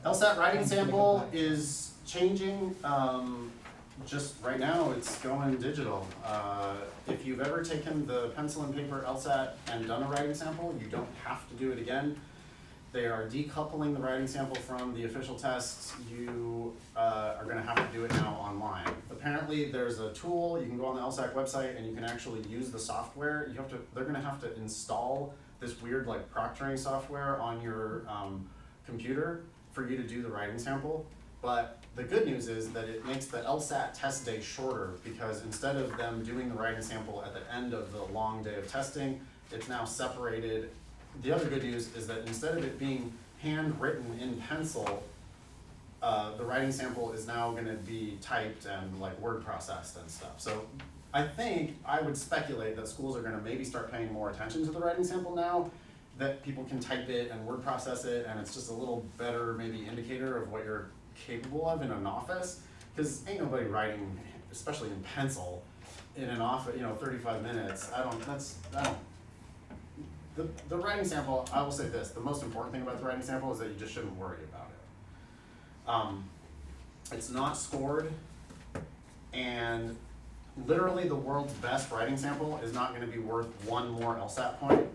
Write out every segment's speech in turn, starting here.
LSAT writing sample is changing. Just right now, it's going digital. If you've ever taken the pencil and paper LSAT and done a writing sample, you don't have to do it again. They are decoupling the writing sample from the official tests. You are going to have to do it now online. Apparently, there's a tool. You can go on the LSAT website and you can actually use the software. They're going to have to install this weird like proctoring software on your computer for you to do the writing sample. But the good news is that it makes the LSAT test day shorter, because instead of them doing the writing sample at the end of the long day of testing, it's now separated. The other good news is that instead of it being handwritten in pencil, the writing sample is now going to be typed and like word processed and stuff. So I would speculate that schools are going to maybe start paying more attention to the writing sample now, that people can type it and word process it, and it's just a little better maybe indicator of what you're capable of in an office, because ain't nobody writing, especially in pencil, in an office, 35 minutes. The writing sample, I will say this, the most important thing about the writing sample is that you just shouldn't worry about it. It's not scored, and literally the world's best writing sample is not going to be worth one more LSAT point,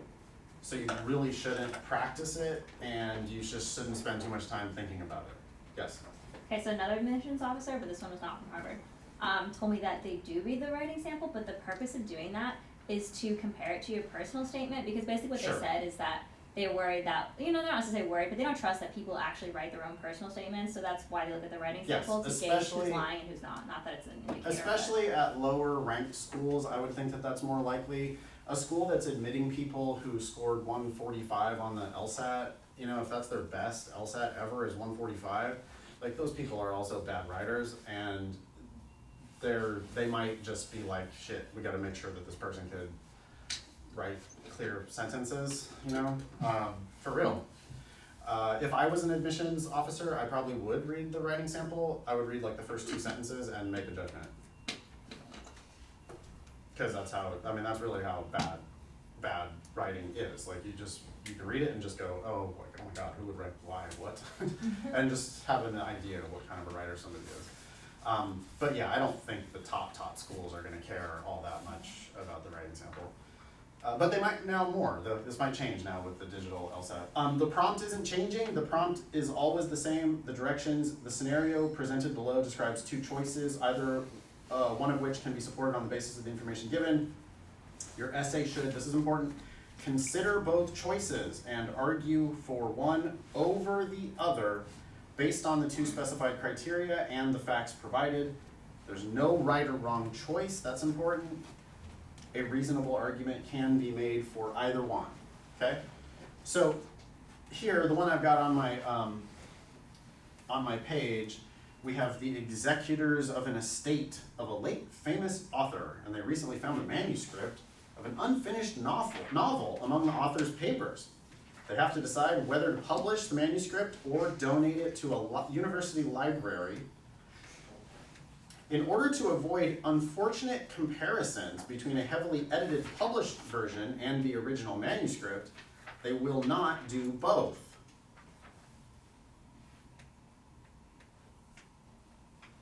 so you really shouldn't practice it, and you just shouldn't spend too much time thinking about it. Yes? Okay, so another admissions officer, but this one was not from Harvard, told me that they do read the writing sample, but the purpose of doing that is to compare it to your personal statement, because basically what Sure. they said is that they're worried that, they're not necessarily worried, but they don't trust that people actually write their own personal statements, so that's why they look at the writing Yes, sample to gauge who's lying and who's not that it's an indicator. Especially at lower ranked schools, I would think that that's more likely. A school that's admitting people who scored 145 on the LSAT, if that's their best LSAT ever is 145, like those people are also bad writers, and they might just be like, shit, we gotta make sure that this person could write clear sentences, for real. If I was an admissions officer, I probably would read the writing sample. I would read like the first 2 sentences and make a judgment. Because that's really how bad writing is. Like you can read it and just go, oh my God, who would write why, what? And just have an idea of what kind of a writer somebody is. But yeah, I don't think the top schools are gonna care all that much about the writing sample. But they might now more. This might change now with the digital LSAT. The prompt isn't changing. The prompt is always the same. The directions, the scenario presented below describes 2 choices, either one of which can be supported on the basis of the information given. Your essay should, this is important, consider both choices and argue for one over the other based on the 2 specified criteria and the facts provided. There's no right or wrong choice, that's important. A reasonable argument can be made for either one, okay? So here, the one I've got on my page, we have the executors of an estate of a late famous author, and they recently found a manuscript of an unfinished novel among the author's papers. They have to decide whether to publish the manuscript or donate it to a university library. In order to avoid unfortunate comparisons between a heavily edited published version and the original manuscript, they will not do both.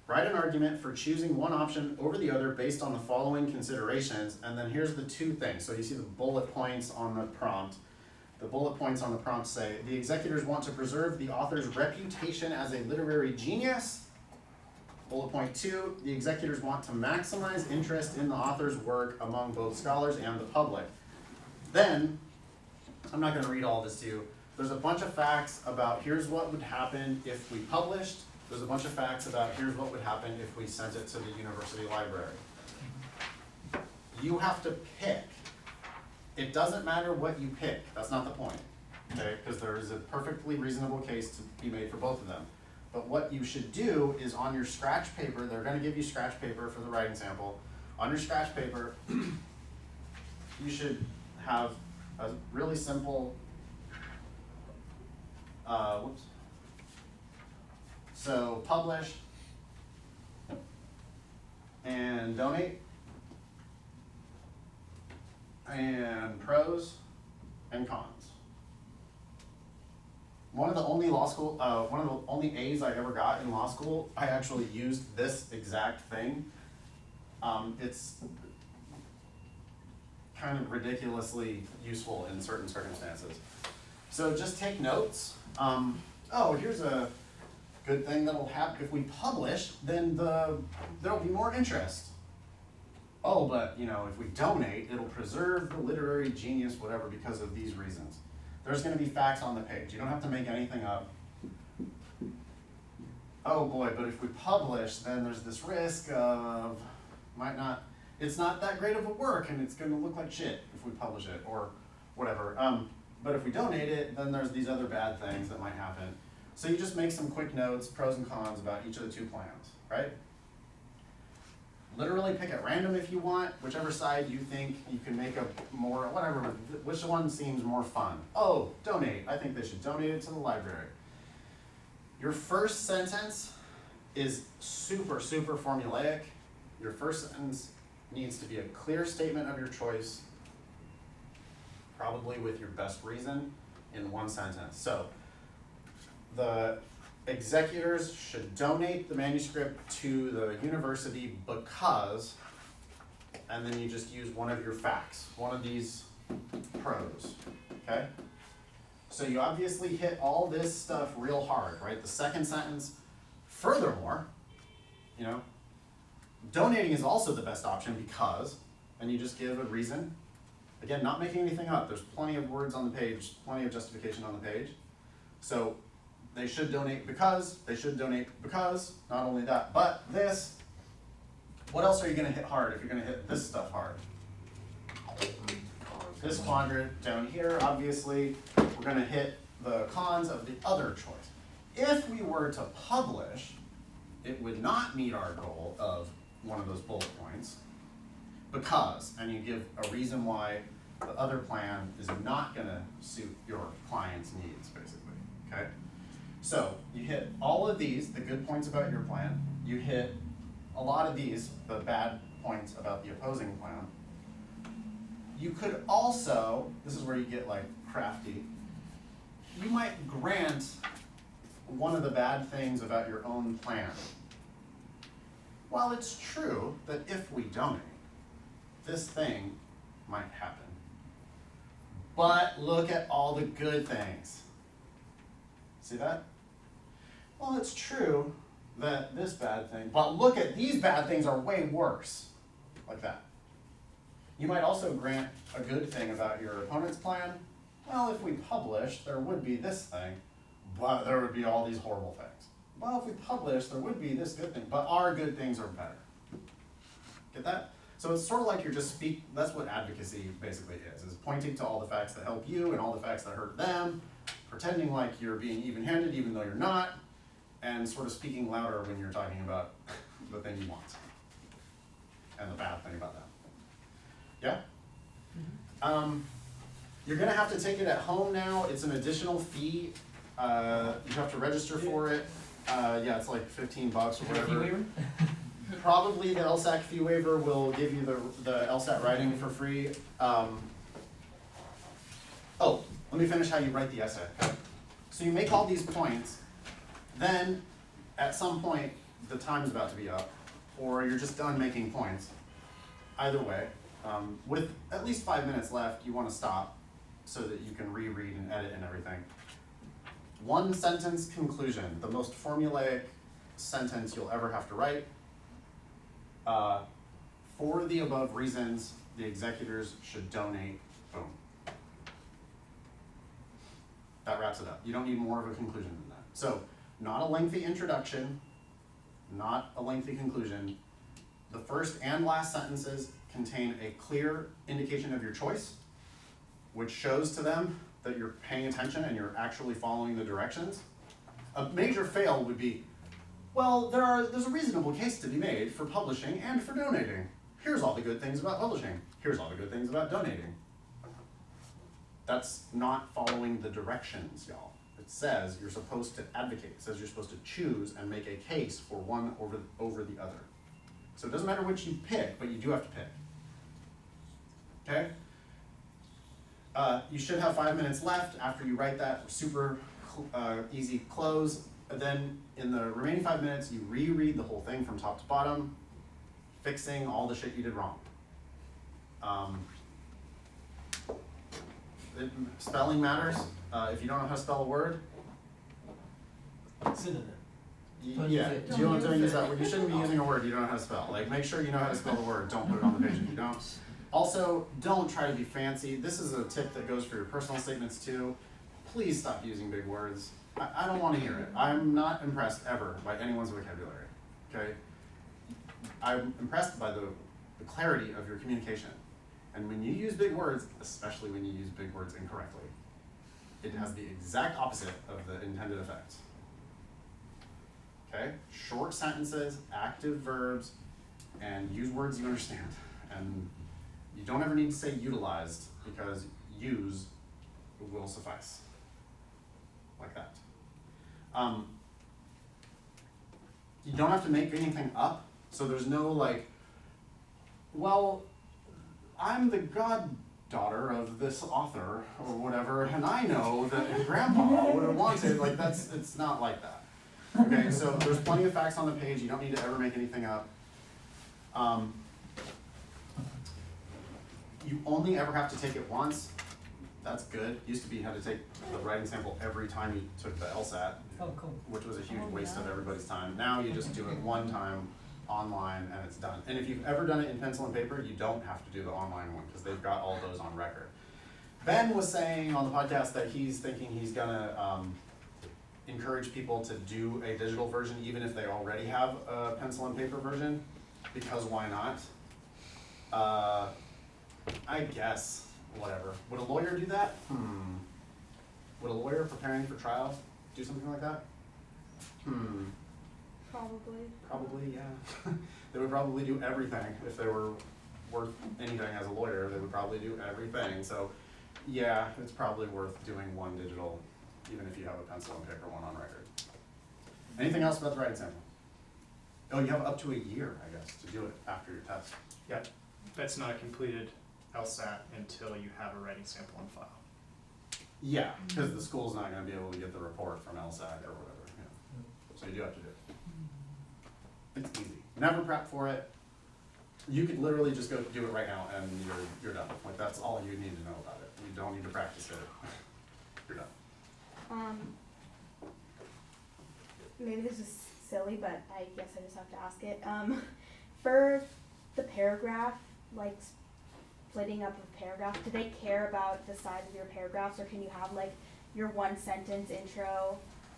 Write an argument for choosing one option over the other based on the following considerations, and then here's the 2 things. So you see the bullet points on the prompt. The bullet points on the prompt say, the executors want to preserve the author's reputation as a literary genius. Bullet point 2, the executors want to maximize interest in the author's work among both scholars and the public. Then, I'm not going to read all this to you. There's a bunch of facts about here's what would happen if we published. There's a bunch of facts about here's what would happen if we sent it to the university library. You have to pick. It doesn't matter what you pick. That's not the point, okay? Because there is a perfectly reasonable case to be made for both of them. But what you should do is on your scratch paper, they're going to give you scratch paper for the writing sample. On your scratch paper, you should have a really simple, so publish and donate and pros and cons. one of the only one of the only A's I ever got in law school, I actually used this exact thing. It's kind of ridiculously useful in certain circumstances. So just take notes. Oh, here's a good thing that'll happen if we publish, then there'll be more interest. Oh, but if we donate, it'll preserve the literary genius, whatever, because of these reasons. There's going to be facts on the page. You don't have to make anything up. Oh boy, but if we publish, then there's this risk of it's not that great of a work and it's going to look like shit if we publish it or whatever. But if we donate it, then there's these other bad things that might happen. So you just make some quick notes, pros and cons about each of the two plans, right? Literally pick at random if you want, whichever side you think you can make a more, whatever, which one seems more fun. Oh, donate. I think they should donate it to the library. Your first sentence is super, super formulaic. Your first sentence needs to be a clear statement of your choice, probably with your best reason in one sentence. So, the executors should donate the manuscript to the university because, and then you just use one of your facts, one of these pros, okay? So you obviously hit all this stuff real hard, right? The second sentence, furthermore, donating is also the best option because, and you just give a reason. Again, not making anything up. There's plenty of words on the page, plenty of justification on the page. So they should donate because, not only that, but this. What else are you going to hit hard if you're going to hit this stuff hard? This quadrant down here, obviously, we're going to hit the cons of the other choice. If we were to publish, it would not meet our goal of one of those bullet points because, and you give a reason why the other plan is not going to suit your client's needs, basically, okay? So you hit all of these, the good points about your plan. You hit a lot of these, the bad points about the opposing plan. You could also, this is where you get like crafty, you might grant one of the bad things about your own plan. While it's true that if we donate, this thing might happen. But look at all the good things. See that? Well, it's true that this bad thing, but look at these bad things are way worse. Like that. You might also grant a good thing about your opponent's plan. Well, if we published, there would be this thing, but there would be all these horrible things. Well, if we published, there would be this good thing, but our good things are better. Get that? So it's sort of like you're just that's what advocacy basically is pointing to all the facts that help you and all the facts that hurt them, pretending like you're being even-handed even though you're not, and sort of speaking louder when you're talking about the thing you want and the bad thing about them. Yeah? Mm-hmm. You're gonna have to take it at home now. It's an additional fee. You have to register for it. Yeah, it's like $15 or whatever. Probably the LSAT fee waiver will give you the LSAT writing for free. Oh, let me finish how you write the essay. So you make all these points, then at some point the time's about to be up, or you're just done making points. Either way, with at least 5 minutes left, you want to stop so that you can reread and edit and everything. One sentence conclusion, the most formulaic sentence you'll ever have to write. For the above reasons, the executors should donate, boom. That wraps it up. You don't need more of a conclusion than that. So, not a lengthy introduction, not a lengthy conclusion. The first and last sentences contain a clear indication of your choice, which shows to them that you're paying attention and you're actually following the directions. A major fail would be, well, there's a reasonable case to be made for publishing and for donating. Here's all the good things about publishing. Here's all the good things about donating. That's not following the directions, y'all. It says you're supposed to advocate. It says you're supposed to choose and make a case for one over the other. So it doesn't matter which you pick, but you do have to pick. Okay? You should have 5 minutes left after you write that super easy close. And then in the remaining 5 minutes, you reread the whole thing from top to bottom, fixing all the shit you did wrong. Spelling matters. If you don't know how to spell a word, Synonym. don't use that word. You shouldn't be using a word you don't know how to spell. Like, make sure you know how to spell the word. Don't put it on the page if you don't. Also, don't try to be fancy. This is a tip that goes for your personal statements too. Please stop using big words. I don't want to hear it. I'm not impressed ever by anyone's vocabulary. Okay? I'm impressed by the clarity of your communication. And when you use big words, especially when you use big words incorrectly, it has the exact opposite of the intended effect. Okay? Short sentences, active verbs, and use words you understand. And you don't ever need to say utilized, because use will suffice. Like that. You don't have to make anything up, so there's no like, well, I'm the goddaughter of this author or whatever, and I know that grandpa would have wanted, like it's not like that. Okay, so there's plenty of facts on the page, you don't need to ever make anything up. You only ever have to take it once. That's good. Used to be you had to take the writing sample every time you took the LSAT, Oh, cool. which was a huge waste of everybody's time. Now you just do it one time online and it's done. And if you've ever done it in pencil and paper, you don't have to do the online one because they've got all those on record. Ben was saying on the podcast that he's thinking he's gonna encourage people to do a digital version even if they already have a pencil and paper version, because why not? I guess, whatever. Would a lawyer do that? Would a lawyer preparing for trial do something like that? Probably. Probably, yeah. They would probably do everything. If they were worth anything as a lawyer, they would probably do everything. So, yeah, it's probably worth doing one digital, even if you have a pencil and paper one on record. Anything else about the writing sample? Oh, you have up to a year, I guess, to do it after your test. Yep, that's not a completed LSAT until you have a writing sample on file. Yeah, because the school's not going to be able to get the report from LSAT or whatever. Yeah. So you do have to do it. It's easy. Never prep for it. You could literally just go do it right now and you're done. Like, that's all you need to know about it. You don't need to practice it. You're done. Maybe this is silly, but I guess I just have to ask it. For the paragraph, like splitting up a paragraph, do they care about the size of your paragraphs, or can you have like your one sentence intro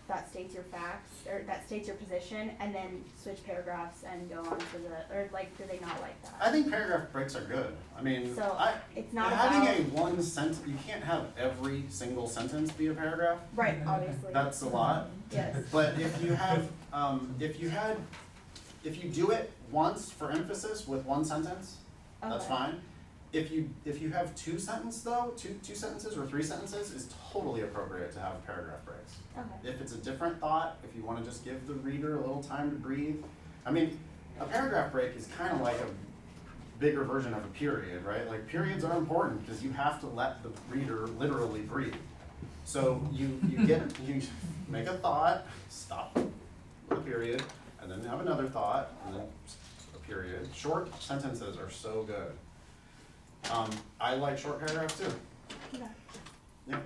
that states your facts, or that states your position, and then switch paragraphs and go on to the, or like, do they not like that? I think paragraph breaks are good. I mean, So, it's not having about- a one sentence, you can't have every single sentence be a paragraph. Right, obviously. That's a lot. Yes. But if you have, if you do it once for emphasis with one sentence, that's Okay. fine. If you have two sentences though, two sentences or three sentences is totally appropriate to have paragraph breaks. Okay. If it's a different thought, if you want to just give the reader a little time to breathe. I mean, a paragraph break is kind of like a bigger version of a period, right? Like, periods are important because you have to let the reader literally breathe. So you make a thought, stop with a period, and then have another thought, and then a period. Short sentences are so good. I like short paragraphs too. Okay. Yeah.